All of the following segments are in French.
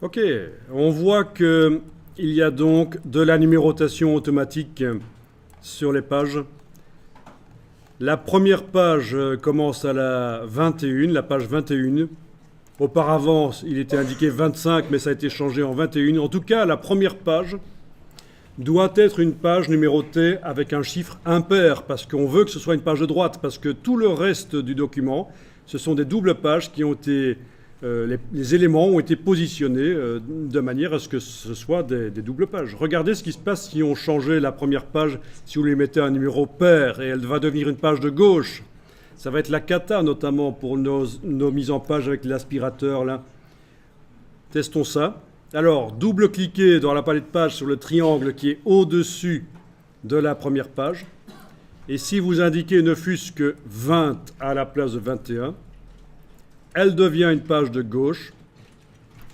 Ok, on voit qu'il y a donc de la numérotation automatique sur les pages. La première page commence à la 21, la page 21. Auparavant, il était indiqué 25, mais ça a été changé en 21. En tout cas, la première page doit être une page numérotée avec un chiffre impair, parce qu'on veut que ce soit une page de droite, parce que tout le reste du document, ce sont des doubles pages qui ont été... les éléments ont été positionnés de manière à ce que ce soit des doubles pages. Regardez ce qui se passe si on changeait la première page, si vous lui mettez un numéro pair, et elle va devenir une page de gauche. Ça va être la cata, notamment pour nos mises en page avec l'aspirateur, là. Testons ça. Alors, double-cliquez dans la palette de page sur le triangle qui est au-dessus de la première page. Et si vous indiquez ne fût-ce que 20 à la place de 21, elle devient une page de gauche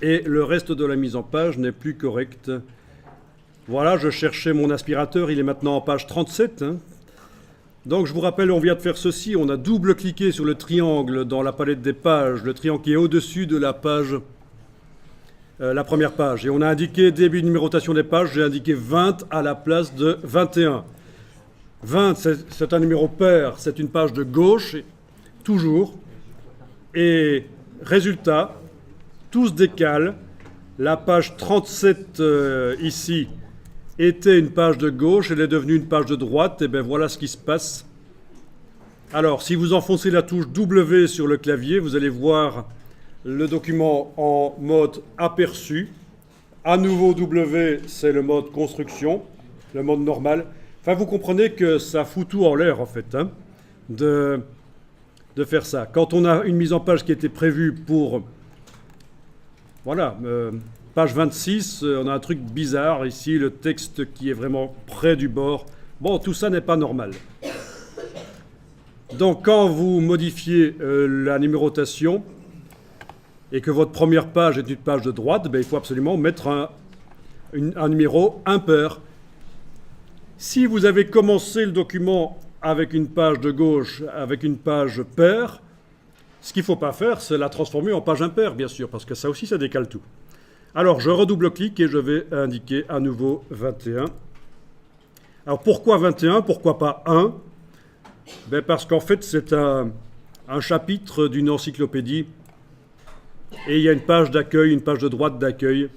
et le reste de la mise en page n'est plus correct. Voilà, je cherchais mon aspirateur, il est maintenant en page 37. Donc je vous rappelle, on vient de faire ceci, on a double-cliqué sur le triangle dans la palette des pages, le triangle qui est au-dessus de la page, la première page. Et on a indiqué début de numérotation des pages, j'ai indiqué 20 à la place de 21. 20, c'est un numéro pair, c'est une page de gauche, toujours. Et résultat, tout se décale. La page 37 ici était une page de gauche, elle est devenue une page de droite, et bien voilà ce qui se passe. Alors, si vous enfoncez la touche W sur le clavier, vous allez voir le document en mode aperçu. À nouveau W, c'est le mode construction, le mode normal. Enfin, vous comprenez que ça fout tout en l'air, en fait, de faire ça. Quand on a une mise en page qui était prévue pour, voilà, page 26, on a un truc bizarre ici, le texte qui est vraiment près du bord. Bon, tout ça n'est pas normal. Donc, quand vous modifiez la numérotation et que votre première page est une page de droite, ben, il faut absolument mettre un numéro impair. Si vous avez commencé le document avec une page de gauche, avec une page paire, ce qu'il ne faut pas faire, c'est la transformer en page impaire, bien sûr, parce que ça aussi, ça décale tout. Alors, je redouble-clique et je vais indiquer à nouveau 21. Alors, pourquoi 21 ? Pourquoi pas 1 ? Ben, parce qu'en fait, c'est un chapitre d'une encyclopédie et il y a une page d'accueil, une page de droite d'accueil.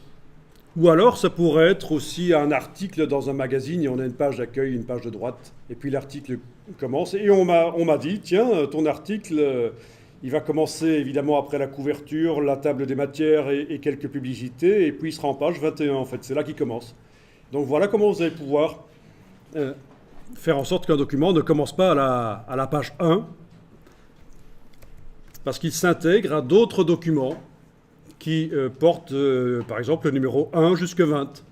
Ou alors, ça pourrait être aussi un article dans un magazine, et on a une page d'accueil, une page de droite, et puis l'article commence. Et on m'a dit, tiens, ton article, il va commencer évidemment après la couverture, la table des matières et quelques publicités, et puis il sera en page 21 en fait, c'est là qu'il commence. Donc voilà comment vous allez pouvoir faire en sorte qu'un document ne commence pas à la page 1, parce qu'il s'intègre à d'autres documents qui portent, par exemple, le numéro 1 jusqu'à 20.